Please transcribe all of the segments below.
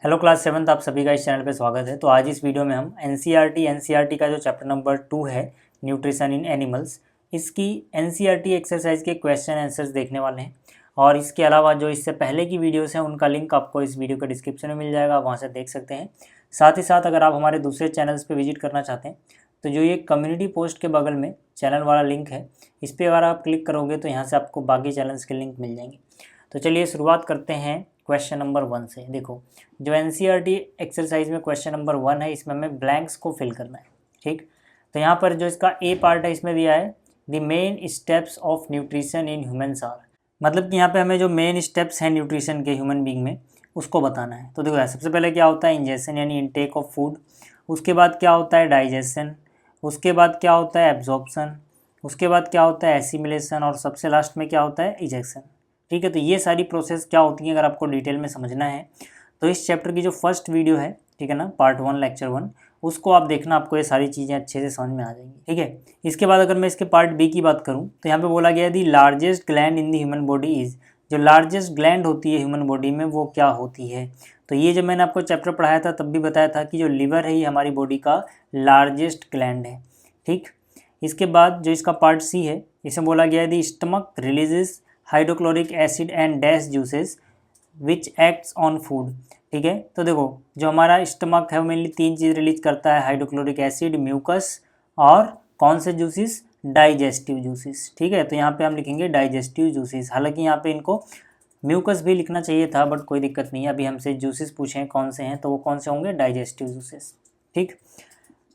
Hello class 7th, आप सभी का इस चैनल पे स्वागत है। तो आज इस वीडियो में हम एनसीईआरटी का जो चैप्टर नंबर 2 है न्यूट्रिशन इन एनिमल्स, इसकी एनसीईआरटी एक्सरसाइज के क्वेश्चन आंसर्स देखने वाले हैं। और इसके अलावा जो इससे पहले की वीडियोस हैं उनका लिंक आपको इस वीडियो के डिस्क्रिप्शन में मिल जाएगा, वहाँ से देख सकते हैं। साथ ही साथ अगर आप हमारे दूसरे चैनल्स पर विजिट करना चाहते हैं तो जो ये कम्युनिटी पोस्ट के बगल में चैनल वाला लिंक है, इस पर अगर आप क्लिक करोगे तो यहाँ से आपको बाकी चैनल्स के लिंक मिल जाएंगे। तो चलिए शुरुआत करते हैं क्वेश्चन नंबर 1 से। देखो, जो एनसीईआरटी एक्सरसाइज में क्वेश्चन नंबर 1 है, इसमें हमें ब्लैंक्स को फिल करना है। ठीक, तो यहाँ पर जो इसका ए पार्ट है इसमें दिया है the main steps of nutrition in humans are, मतलब कि यहाँ पे हमें जो मेन स्टेप्स हैं न्यूट्रिशन के ह्यूमन बीइंग में उसको बताना है। तो देखो, सबसे पहले क्या होता है इंजेक्शन यानी इनटेक ऑफ फूड, उसके बाद क्या होता है डाइजेशन, उसके बाद क्या होता है एब्जॉर्प्शन, उसके बाद क्या होता है एसिमिलेशन और सबसे लास्ट में क्या होता है इजेक्शन। ठीक है, तो ये सारी प्रोसेस क्या होती हैं अगर आपको डिटेल में समझना है तो इस चैप्टर की जो फर्स्ट वीडियो है, ठीक है ना, पार्ट 1 लेक्चर 1, उसको आप देखना, आपको ये सारी चीज़ें अच्छे से समझ में आ जाएंगी। ठीक है, इसके बाद अगर मैं इसके पार्ट बी की बात करूँ तो यहाँ पे बोला गया है दी largest gland in the human body is, जो लार्जेस्ट ग्लैंड होती है ह्यूमन बॉडी में वो क्या होती है। तो ये जब मैंने आपको चैप्टर पढ़ाया था तब भी बताया था कि जो लिवर है ये हमारी बॉडी का लार्जेस्ट ग्लैंड है। ठीक, इसके बाद जो इसका पार्ट सी है इसमें बोला गया है the stomach releases hydrochloric acid and dash juices which acts on food. ठीक है, तो देखो जो हमारा स्टमक है वो मेनली 3 चीज़ रिलीज करता है, हाइड्रोक्लोरिक एसिड, म्यूकस और कौन से जूसेस, डाइजेस्टिव जूसेस। ठीक है, तो यहाँ पे हम लिखेंगे डाइजेस्टिव जूसेस। हालांकि यहाँ पे इनको म्यूकस भी लिखना चाहिए था बट कोई दिक्कत नहीं है, अभी हमसे जूसेस पूछे हैं कौन से हैं तो वो कौन से होंगे, डाइजेस्टिव जूसेस। ठीक,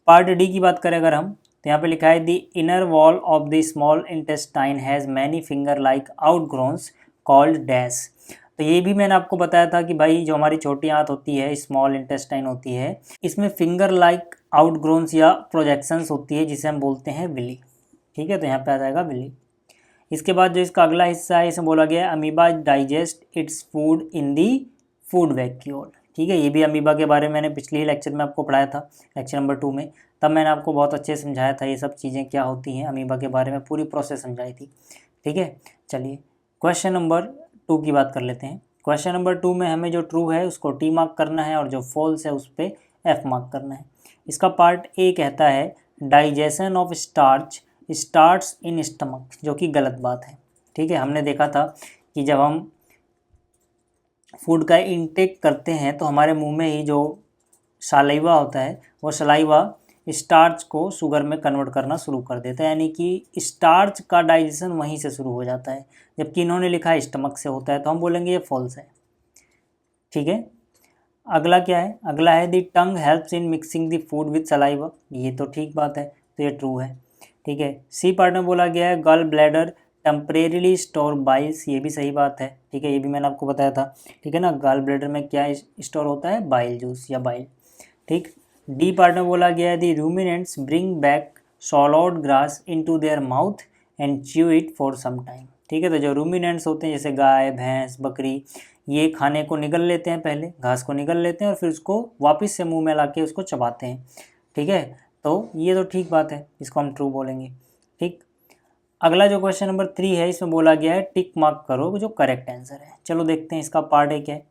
पार्ट डी की बात करें अगर हम तो यहाँ पे लिखा है the inner wall of the small intestine has many finger like outgrowths called dash. तो ये भी मैंने आपको बताया था कि भाई जो हमारी छोटी आंत होती है, स्मॉल इंटेस्टाइन होती है, इसमें फिंगर लाइक आउटग्रोन्स या प्रोजेक्शंस होती है जिसे हम बोलते हैं विली। ठीक है, तो यहाँ पे आ जाएगा विली। इसके बाद जो इसका अगला हिस्सा है इसमें बोला गया है amoeba digest its food in the food vacuole. ठीक है, ये भी अमीबा के बारे में मैंने पिछले ही लेक्चर में आपको पढ़ाया था, लेक्चर नंबर 2 में, तब मैंने आपको बहुत अच्छे से समझाया था ये सब चीज़ें क्या होती हैं, अमीबा के बारे में पूरी प्रोसेस समझाई थी। ठीक है, चलिए क्वेश्चन नंबर 2 की बात कर लेते हैं। क्वेश्चन नंबर 2 में हमें जो ट्रू है उसको टी मार्क करना है और जो फॉल्स है उस पर एफ मार्क करना है। इसका पार्ट ए कहता है digestion of starch starts in stomach, जो कि गलत बात है। ठीक है, हमने देखा था कि जब हम फूड का इंटेक करते हैं तो हमारे मुंह में ही जो सलाइवा होता है वो सलाइवा स्टार्च को शुगर में कन्वर्ट करना शुरू कर देता है, यानी कि स्टार्च का डाइजेशन वहीं से शुरू हो जाता है, जबकि इन्होंने लिखा है स्टमक से होता है, तो हम बोलेंगे ये फॉल्स है। ठीक है, अगला क्या है, अगला है the tongue helps in mixing the food with saliva, ये तो ठीक बात है, तो ये ट्रू है। ठीक है, सी पार्ट में बोला गया है गल ब्लैडर टेम्परेरीली स्टोर बाइल्स, ये भी सही बात है। ठीक है, ये भी मैंने आपको बताया था। ठीक है ना, गल ब्लैडर में क्या स्टोर होता है, बाइल जूस या बाइल। ठीक, डी पार्ट में बोला गया है the ruminants bring back swallowed grass into their mouth and chew it for some time. ठीक है, तो जो रूमिनेंट्स होते हैं जैसे गाय, भैंस, बकरी, ये खाने को निगल लेते हैं, पहले घास को निगल लेते हैं और फिर उसको वापस से मुंह में ला के उसको चबाते हैं। ठीक है, तो ये तो ठीक बात है, इसको हम ट्रू बोलेंगे। ठीक, अगला जो क्वेश्चन नंबर 3 है इसमें बोला गया है टिक मार्क करो जो करेक्ट आंसर है। चलो देखते हैं इसका पार्ट ए क्या है।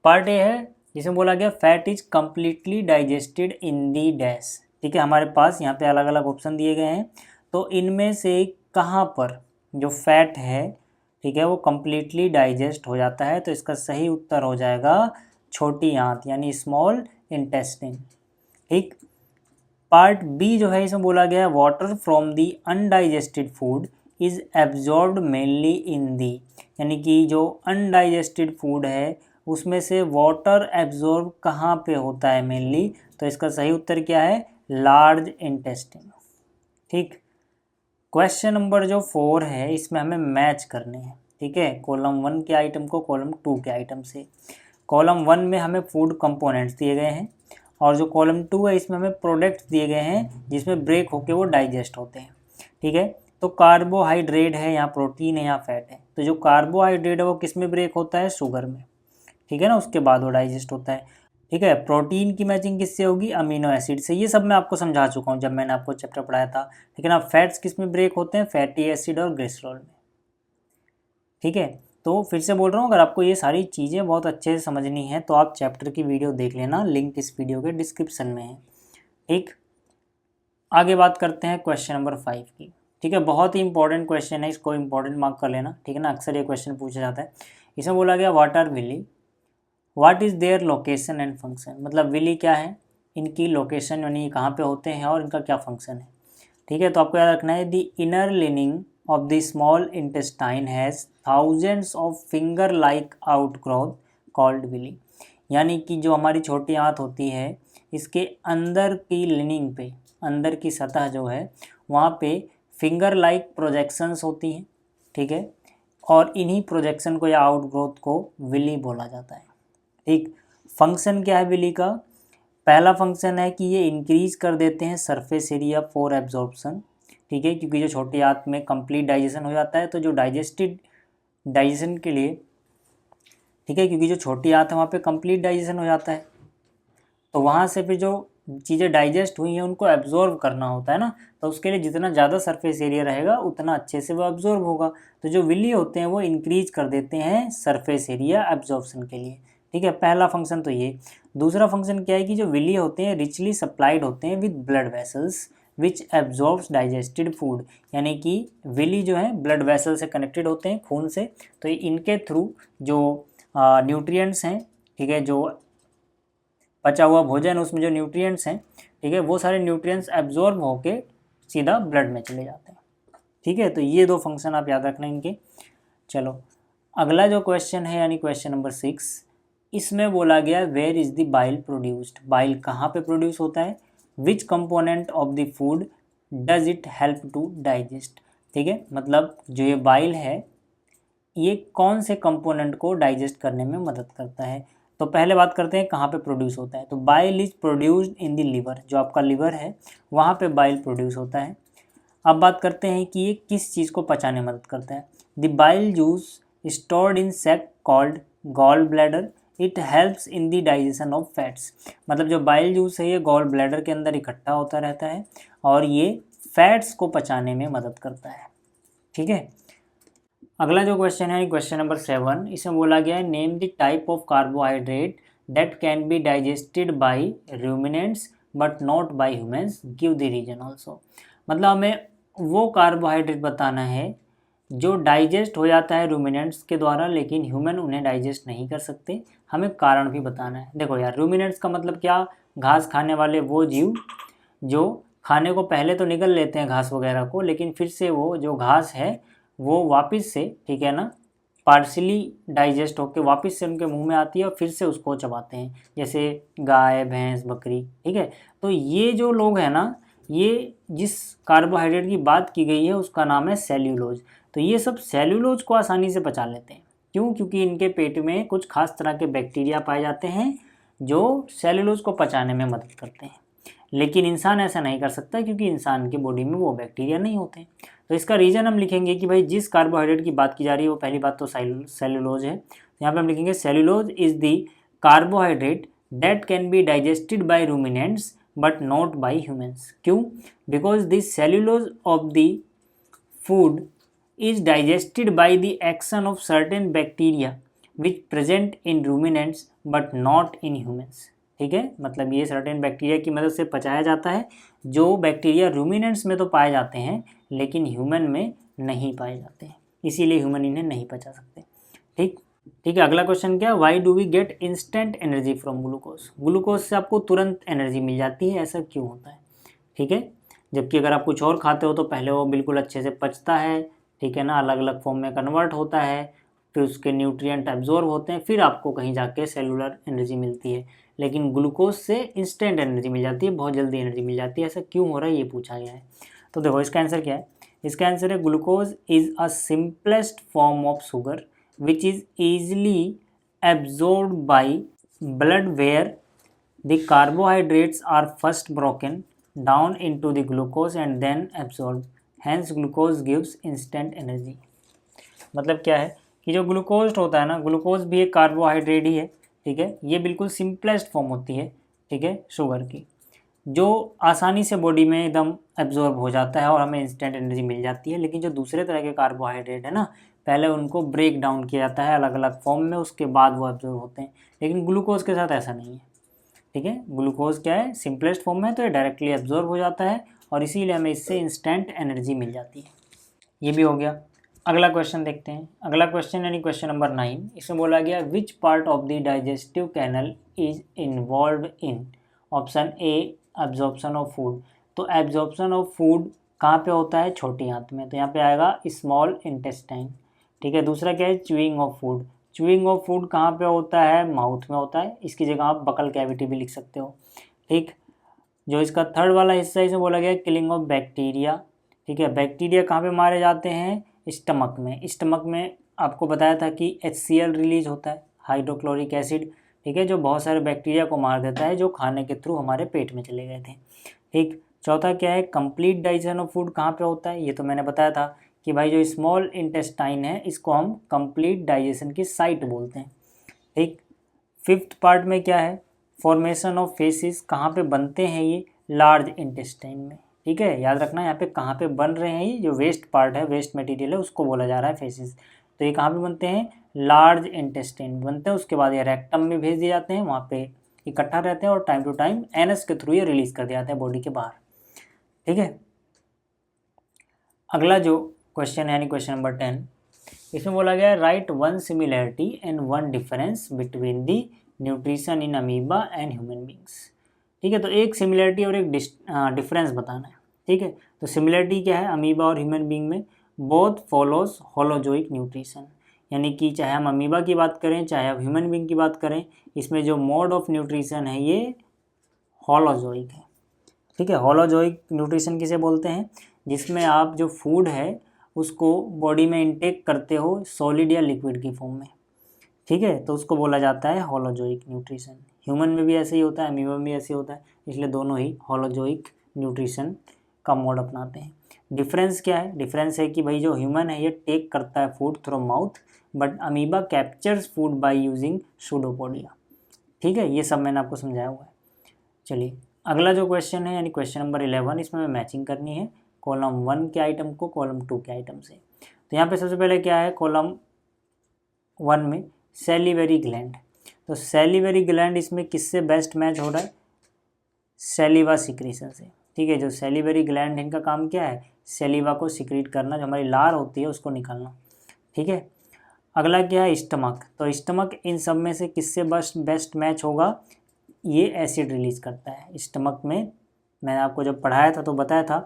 पार्ट ए है जिसमें बोला गया fat is completely digested in the dash. ठीक है, हमारे पास यहाँ पे अलग अलग ऑप्शन दिए गए हैं, तो इनमें से कहाँ पर जो फैट है, ठीक है, वो कम्प्लीटली डाइजेस्ट हो जाता है, तो इसका सही उत्तर हो जाएगा छोटी आंत यानी स्मॉल इंटेस्टिन। ठीक, पार्ट बी जो है इसमें बोला गया है water from the undigested food is absorbed mainly in the, यानी कि जो अनडाइजेस्टेड फूड है उसमें से वाटर एब्जॉर्ब कहाँ पे होता है मेनली, तो इसका सही उत्तर क्या है, लार्ज इंटेस्टिन। ठीक, क्वेश्चन नंबर जो 4 है इसमें हमें मैच करने हैं। ठीक है, कॉलम 1 के आइटम को कॉलम 2 के आइटम से। कॉलम 1 में हमें फूड कंपोनेंट्स दिए गए हैं और जो कॉलम 2 है इसमें हमें प्रोडक्ट्स दिए गए हैं जिसमें ब्रेक होके वो डाइजेस्ट होते हैं। ठीक है, तो कार्बोहाइड्रेट है, यहाँ प्रोटीन है, यहाँ फैट है, तो जो कार्बोहाइड्रेट है वो किस में ब्रेक होता है, शुगर में। ठीक है ना, उसके बाद वो डाइजेस्ट होता है। ठीक है, प्रोटीन की मैचिंग किससे होगी, अमीनो एसिड से। ये सब मैं आपको समझा चुका हूँ जब मैंने आपको चैप्टर पढ़ाया था। ठीक है ना, फैट्स किस में ब्रेक होते हैं, फैटी एसिड और ग्लिसरॉल में। ठीक है, तो फिर से बोल रहा हूँ, अगर आपको ये सारी चीज़ें बहुत अच्छे से समझनी है तो आप चैप्टर की वीडियो देख लेना, लिंक इस वीडियो के डिस्क्रिप्शन में है। ठीक, आगे बात करते हैं क्वेश्चन नंबर 5 की। ठीक है, बहुत ही इंपॉर्टेंट क्वेश्चन है, इसको इंपॉर्टेंट मार्क कर लेना। ठीक है ना, अक्सर ये क्वेश्चन पूछा जाता है। इसमें बोला गया what are villi, what is there location and function. मतलब विली क्या है, इनकी लोकेशन यानी कहाँ पे होते हैं और इनका क्या फंक्शन है। ठीक है, तो आपको याद रखना है the inner lining of the small intestine has thousands of finger like outgrowth called villi. यानी कि जो हमारी छोटी आंत होती है, इसके अंदर की लिनिंग पे, अंदर की सतह जो है वहाँ पे फिंगर लाइक प्रोजेक्शंस होती हैं। ठीक है, और इन्हीं प्रोजेक्शन को या आउटग्रोथ को विली बोला जाता है। ठीक, फंक्शन क्या है विली का, पहला फंक्शन है कि ये इंक्रीज कर देते हैं सरफेस एरिया फॉर एब्जॉर्प्शन। ठीक है, क्योंकि जो छोटी आंत में कंप्लीट डाइजेशन हो जाता है, तो जो डाइजेशन के लिए, ठीक है, क्योंकि जो छोटी आंत है वहाँ पे कंप्लीट डाइजेशन हो जाता है, तो वहाँ से फिर जो चीज़ें डाइजेस्ट हुई हैं उनको एब्जॉर्ब करना होता है ना, तो उसके लिए जितना ज़्यादा सरफेस एरिया रहेगा उतना अच्छे से वो एब्जॉर्ब होगा। तो जो विली होते हैं वो इंक्रीज कर देते हैं सरफेस एरिया एब्जॉर्प्शन के लिए। ठीक है, पहला फंक्शन तो ये। दूसरा फंक्शन क्या है कि जो विली होते हैं रिचली सप्लाइड होते हैं with blood vessels which absorbs digested food. यानी कि विली जो है ब्लड वेसल से कनेक्टेड होते हैं, खून से, तो इनके थ्रू जो न्यूट्रिएंट्स हैं, ठीक है, जो पचा हुआ भोजन उसमें जो न्यूट्रिएंट्स हैं, ठीक है, वो सारे न्यूट्रिएंट्स एब्जॉर्ब होके सीधा ब्लड में चले जाते हैं। ठीक है, तो ये दो फंक्शन आप याद रखना इनके। चलो अगला जो क्वेश्चन है यानी क्वेश्चन नंबर 6, इसमें बोला गया where is the bile produced. Bile कहाँ पे प्रोड्यूस होता है, which component of the food does it help to digest. ठीक है, मतलब जो ये बाइल है ये कौन से कंपोनेंट को डाइजेस्ट करने में मदद करता है। तो पहले बात करते हैं कहाँ पे प्रोड्यूस होता है। तो bile is produced in the liver, जो आपका लिवर है वहाँ पे बाइल प्रोड्यूस होता है। अब बात करते हैं कि ये किस चीज़ को पचाने में मदद करता है। The bile juice stored in sac called gall bladder, it helps in the digestion of fats. मतलब जो बाइल जूस है ये गॉल ब्लैडर के अंदर इकट्ठा होता रहता है और ये फैट्स को पचाने में मदद करता है। ठीक है, अगला जो क्वेश्चन है क्वेश्चन नंबर 7, इसमें बोला गया है name the type of carbohydrate that can be digested by ruminants but not by humans, give the reason also. मतलब हमें वो कार्बोहाइड्रेट बताना है जो डाइजेस्ट हो जाता है रूमिनेंट्स के द्वारा, लेकिन ह्यूमन उन्हें डाइजेस्ट नहीं कर सकते। हमें कारण भी बताना है। देखो यार, रूमिनेंट्स का मतलब क्या, घास खाने वाले वो जीव जो खाने को पहले तो निगल लेते हैं घास वगैरह को, लेकिन फिर से वो जो घास है वो वापस से, ठीक है ना, पार्शली डाइजेस्ट होकर वापस से उनके मुंह में आती है और फिर से उसको चबाते हैं, जैसे गाय भैंस बकरी। ठीक है, तो ये जो लोग हैं ना, ये जिस कार्बोहाइड्रेट की बात की गई है उसका नाम है सेल्यूलोज। तो ये सब सेल्यूलोज को आसानी से पचा लेते हैं। क्यों? क्योंकि इनके पेट में कुछ खास तरह के बैक्टीरिया पाए जाते हैं जो सेल्यूलोज को पचाने में मदद करते हैं। लेकिन इंसान ऐसा नहीं कर सकता क्योंकि इंसान के बॉडी में वो बैक्टीरिया नहीं होते। तो इसका रीज़न हम लिखेंगे कि भाई जिस कार्बोहाइड्रेट की बात की जा रही है वो पहली बात तो सेल्यूलोज है। यहाँ पे हम लिखेंगे cellulose is the carbohydrate that can be digested by ruminants but not by humans. क्यों? Because the cellulose of the food is digested by the action of certain bacteria which present in ruminants but not in humans। ठीक है, मतलब ये certain bacteria की मदद से पचाया जाता है, जो बैक्टीरिया रूमिनेंट्स में तो पाए जाते हैं लेकिन ह्यूमन में नहीं पाए जाते हैं, इसीलिए ह्यूमन इन्हें नहीं पचा सकते। ठीक है, अगला क्वेश्चन क्या, why do we get instant energy from glucose. Glucose से आपको तुरंत एनर्जी मिल जाती है, ऐसा क्यों होता है? ठीक है, जबकि अगर आप कुछ और खाते हो तो पहले वो बिल्कुल अच्छे से पचता है, ठीक है ना, अलग अलग फॉर्म में कन्वर्ट होता है, फिर उसके न्यूट्रिएंट एब्जॉर्ब होते हैं, फिर आपको कहीं जाके सेलुलर एनर्जी मिलती है। लेकिन ग्लूकोज से इंस्टेंट एनर्जी मिल जाती है, बहुत जल्दी एनर्जी मिल जाती है। ऐसा क्यों हो रहा है ये पूछा गया है। तो देखो इसका आंसर क्या है, इसका आंसर है glucose is a simplest form of sugar which is easily absorb by blood where the carbohydrates are first broken down into the glucose and then absorb, hence glucose gives instant energy. मतलब क्या है कि जो glucose होता है ना, glucose भी एक कार्बोहाइड्रेट ही है। ठीक है, ये बिल्कुल सिंपलेस्ट फॉर्म होती है, ठीक है, शुगर की। जो आसानी से बॉडी में एकदम एब्जॉर्ब हो जाता है और हमें इंस्टेंट एनर्जी मिल जाती है। लेकिन जो दूसरे तरह के कार्बोहाइड्रेट है ना, पहले उनको ब्रेक डाउन किया जाता है अलग अलग फॉर्म में, उसके बाद वो एब्जॉर्ब होते हैं। लेकिन ग्लूकोज के साथ ऐसा नहीं है, ठीक है। ग्लूकोज क्या है, सिंपलेस्ट फॉर्म में, तो ये डायरेक्टली एब्जॉर्ब हो जाता है और इसीलिए हमें इससे इंस्टेंट एनर्जी मिल जाती है। ये भी हो गया। अगला क्वेश्चन देखते हैं। अगला क्वेश्चन यानी क्वेश्चन नंबर 9, इसमें बोला गया which part of the digestive canal is involve in. Option A absorption of food. तो एब्जॉर्प्शन ऑफ फूड कहाँ पे होता है, छोटी आंत में, तो यहाँ पे आएगा स्मॉल इंटेस्टाइन, ठीक है। दूसरा क्या है, chewing of food. Chewing of food कहाँ पे होता है, माउथ में होता है। इसकी जगह आप बकल कैविटी भी लिख सकते हो, ठीक। जो इसका थर्ड वाला हिस्सा है, इसमें बोला गया किलिंग ऑफ बैक्टीरिया, ठीक है। बैक्टीरिया कहाँ पे मारे जाते हैं, स्टमक में। स्टमक में आपको बताया था कि HCl रिलीज होता है, हाइड्रोक्लोरिक एसिड, ठीक है, जो बहुत सारे बैक्टीरिया को मार देता है जो खाने के थ्रू हमारे पेट में चले गए थे, ठीक। चौथा क्या है, कंप्लीट डाइजेशन ऑफ फूड कहाँ पे होता है, ये तो मैंने बताया था कि भाई जो स्मॉल इंटेस्टाइन है इसको हम कंप्लीट डाइजेशन की साइट बोलते हैं, ठीक। फिफ्थ पार्ट में क्या है, फॉर्मेशन ऑफ फेसिस, कहाँ पे बनते हैं ये, लार्ज इंटेस्टाइन में, ठीक है। याद रखना यहाँ पे कहाँ पे बन रहे हैं, ये जो वेस्ट पार्ट है, वेस्ट मटेरियल है, उसको बोला जा रहा है फेसिस। तो ये कहाँ पे बनते हैं, लार्ज इंटेस्टाइन में बनते हैं। उसके बाद ये रेक्टम में भेज दिए जाते हैं, वहाँ पे इकट्ठा रहते हैं और टाइम टू टाइम एनस के थ्रू ये रिलीज कर दिए जाते हैं बॉडी के बाहर, ठीक है। अगला जो क्वेश्चन है यानी क्वेश्चन नंबर 10, इसमें बोला गया right one similarity and one difference between the nutrition in amoeba and human beings, ठीक है। तो एक सिमिलैरिटी और एक डिफरेंस बताना है, ठीक है। तो सिमिलैरिटी क्या है, अमीबा और ह्यूमन बींग में बोथ फॉलोज होलोजोइक न्यूट्रिशन, यानी कि चाहे हम अमीबा की बात करें चाहे हम ह्यूमन बींग की बात करें, इसमें जो मोड ऑफ न्यूट्रिशन है ये होलोजोइक है, ठीक है। होलोजोइक न्यूट्रिशन किसे बोलते हैं, जिसमें आप जो फूड है उसको बॉडी में इंटेक करते हो सॉलिड या लिक्विड की फॉर्म में, ठीक है, तो उसको बोला जाता है होलोजोइक न्यूट्रिशन। ह्यूमन में भी ऐसे ही होता है, अमीबा में भी ऐसे ही होता है, इसलिए दोनों ही होलोजोइक न्यूट्रिशन का मोड अपनाते हैं। डिफरेंस क्या है, डिफरेंस है कि भाई जो ह्यूमन है ये टेक करता है food through mouth, but amoeba captures food by using pseudopodia, ठीक है। ये सब मैंने आपको समझाया हुआ है। चलिए अगला जो क्वेश्चन है यानी क्वेश्चन नंबर 11, इसमें हमें मैचिंग करनी है कॉलम 1 के आइटम को कॉलम 2 के आइटम से। तो यहाँ पे सबसे पहले क्या है, कॉलम 1 में सैलिवरी ग्लैंड। तो सैलिवरी ग्लैंड इसमें किससे बेस्ट मैच हो रहा है, सैलिवा सिक्रीशन से, ठीक है। जो सैलिवरी ग्लैंड है इनका काम क्या है, सैलिवा को सिक्रीट करना, जो हमारी लार होती है उसको निकालना, ठीक है। अगला क्या है, स्टमक। तो स्टमक इन सब में से किससे बेस्ट मैच होगा, ये एसिड रिलीज करता है स्टमक में। मैंने आपको जब पढ़ाया था तो बताया था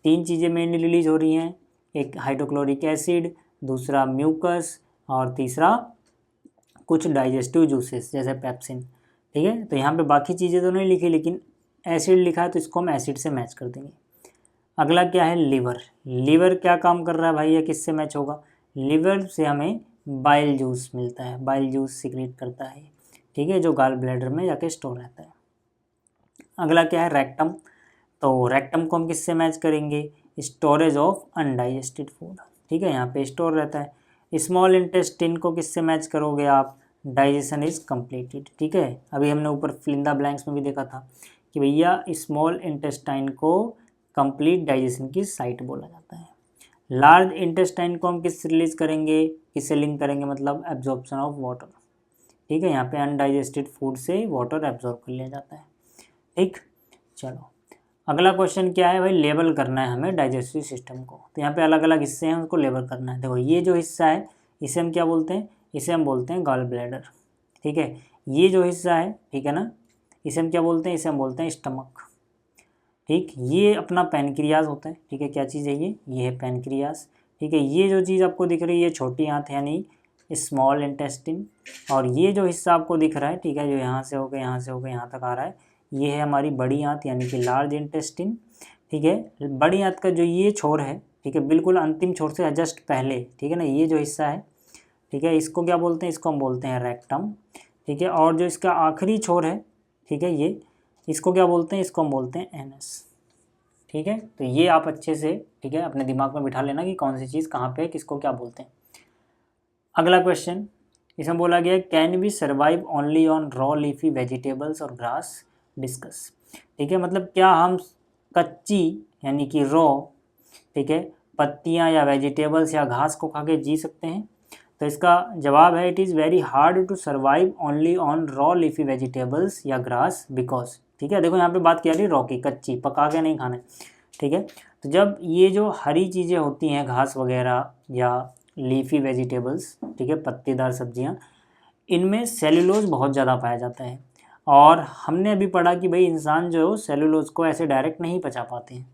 3 चीज़ें मेनली रिलीज हो रही हैं, एक हाइड्रोक्लोरिक एसिड, दूसरा म्यूकस और तीसरा कुछ डाइजेस्टिव जूसेस जैसे पेप्सिन, ठीक है। तो यहाँ पे बाकी चीज़ें तो नहीं लिखी लेकिन एसिड लिखा है तो इसको हम एसिड से मैच कर देंगे। अगला क्या है, लिवर। लिवर क्या काम कर रहा है भाई, या किससे मैच होगा, लिवर से हमें बाइल जूस मिलता है, बाइल जूस सिक्रेट करता है, ठीक है, जो गाल ब्लैडर में जाके स्टोर रहता है। अगला क्या है, रेक्टम। तो रेक्टम को हम किससे मैच करेंगे, स्टोरेज ऑफ अनडाइजेस्टेड फूड, ठीक है, यहाँ पे स्टोर रहता है। स्मॉल इंटेस्टिन को किससे मैच करोगे आप, डाइजेशन इज कंप्लीटेड, ठीक है। अभी हमने ऊपर फिलिंदा ब्लैंक्स में भी देखा था कि भैया स्मॉल इंटेस्टाइन को कंप्लीट डाइजेशन की साइट बोला जाता है। लार्ज इंटेस्टाइन को हम किससे रिलीज करेंगे, किससे लिंक करेंगे, मतलब एब्जॉर्प्शन ऑफ वाटर, ठीक है। यहाँ पे अनडाइजेस्टेड फूड से वाटर एब्जॉर्ब कर लिया जाता है, ठीक। चलो अगला क्वेश्चन क्या है भाई, लेबल करना है हमें डाइजेस्टिव सिस्टम को। तो यहाँ पे अलग अलग हिस्से हैं, उसको लेबल करना है। देखो ये जो हिस्सा है इसे हम क्या बोलते हैं, इसे हम बोलते हैं गॉल ब्लैडर, ठीक है। ये जो हिस्सा है, ठीक है ना, इसे हम क्या बोलते हैं, इसे हम बोलते हैं स्टमक, ठीक। ये अपना पैनक्रियाज होता है, ठीक है। क्या चीज़ है ये है पैनक्रियाज, ठीक है। ये जो चीज़ आपको दिख रही है छोटी आंत यानी स्मॉल इंटेस्टिन, और ये जो हिस्सा आपको दिख रहा है, ठीक है, जो यहाँ से होकर यहाँ से होकर यहाँ तक आ रहा है, ये है हमारी बड़ी आंत यानी कि लार्ज इंटेस्टिन, ठीक है। बड़ी आंत का जो ये छोर है, ठीक है, बिल्कुल अंतिम छोर से जस्ट पहले, ठीक है ना, ये जो हिस्सा है, ठीक है, इसको क्या बोलते हैं, इसको हम बोलते हैं रेक्टम, ठीक है। और जो इसका आखिरी छोर है, ठीक है, ये इसको क्या बोलते हैं, इसको हम बोलते हैं एनस, ठीक है। तो ये आप अच्छे से, ठीक है, अपने दिमाग में बिठा लेना कि कौन सी चीज़ कहाँ पे किसको क्या बोलते हैं। अगला क्वेश्चन इसमें बोला गया can we survive only on raw leafy vegetables और ग्रास। डिस्कस। ठीक है, मतलब क्या हम कच्ची यानी कि रॉ, ठीक है, पत्तियां या वेजिटेबल्स या घास को खा के जी सकते हैं? तो इसका जवाब है it is very hard to survive only on raw leafy vegetables या ग्रास बिकॉज। ठीक है, देखो यहाँ पे बात किया रही रॉ की, कच्ची, पका के नहीं खाना। ठीक है, तो जब ये जो हरी चीज़ें होती हैं, घास वगैरह या लीफी वेजिटेबल्स, ठीक है, पत्तेदार सब्जियाँ, इनमें सेलुलोज बहुत ज़्यादा पाया जाता है। और हमने अभी पढ़ा कि भाई इंसान जो है सेलुलोज को ऐसे डायरेक्ट नहीं पचा पाते हैं।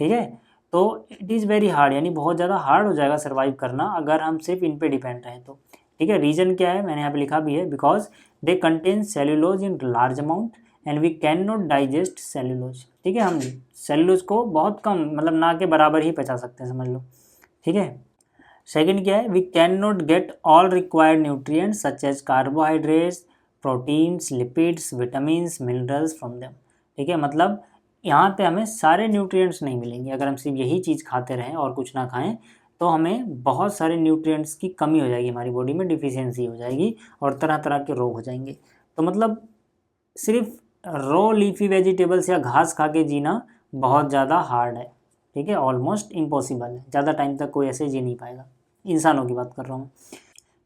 ठीक है, तो इट इज़ वेरी हार्ड, यानी बहुत ज़्यादा हार्ड हो जाएगा सर्वाइव करना अगर हम सिर्फ इन पे डिपेंड रहें तो। ठीक है, रीज़न क्या है, मैंने यहाँ पे लिखा भी है, because they contain cellulose in large amount and we can not digest cellulose. ठीक है, हम सेलुलोज को बहुत कम, मतलब ना के बराबर ही पचा सकते हैं, समझ लो। ठीक है, सेकेंड क्या है, we can not get all required nutrients such as carbohydrates, proteins, lipids, vitamins, minerals from them. ठीक है, मतलब यहाँ पे हमें सारे न्यूट्रिएंट्स नहीं मिलेंगे अगर हम सिर्फ यही चीज़ खाते रहें और कुछ ना खाएं, तो हमें बहुत सारे न्यूट्रिएंट्स की कमी हो जाएगी, हमारी बॉडी में डिफिशियंसी हो जाएगी और तरह तरह के रोग हो जाएंगे। तो मतलब सिर्फ रॉ लीफी वेजिटेबल्स या घास खा के जीना बहुत ज़्यादा हार्ड है। ठीक है, ऑलमोस्ट इम्पॉसिबल है, ज़्यादा टाइम तक कोई ऐसे जी नहीं पाएगा, इंसानों की बात कर रहा हूँ।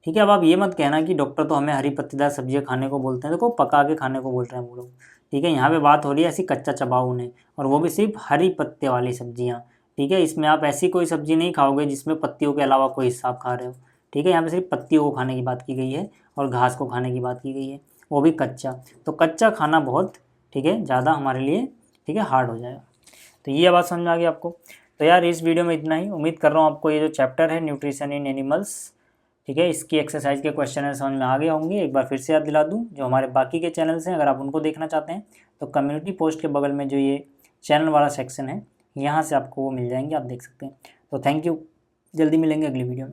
ठीक है, अब आप ये मत कहना कि डॉक्टर तो हमें हरी पत्तेदार सब्जियां खाने को बोलते हैं, देखो पका के खाने को बोल रहे हैं वो लोग। ठीक है, यहाँ पे बात हो रही है ऐसी कच्चा चबाओ उन्हें, और वो भी सिर्फ हरी पत्ते वाली सब्जियाँ। ठीक है, इसमें आप ऐसी कोई सब्जी नहीं खाओगे जिसमें पत्तियों के अलावा कोई हिस्सा आप खा रहे हो। ठीक है, यहाँ पे सिर्फ पत्तियों को खाने की बात की गई है और घास को खाने की बात की गई है, वो भी कच्चा। तो कच्चा खाना बहुत, ठीक है, ज़्यादा हमारे लिए, ठीक है, हार्ड हो जाएगा। तो ये बात समझ में आ गई आपको? तो यार इस वीडियो में इतना ही। उम्मीद कर रहा हूँ आपको ये जो चैप्टर है न्यूट्रिशन इन एनिमल्स, ठीक है, इसकी एक्सरसाइज के क्वेश्चन समझ में आ गए होंगे। एक बार फिर से याद दिला दूं, जो हमारे बाकी के चैनल्स हैं अगर आप उनको देखना चाहते हैं तो कम्युनिटी पोस्ट के बगल में जो ये चैनल वाला सेक्शन है, यहाँ से आपको वो मिल जाएंगे, आप देख सकते हैं। तो थैंक यू, जल्दी मिलेंगे अगली वीडियो में।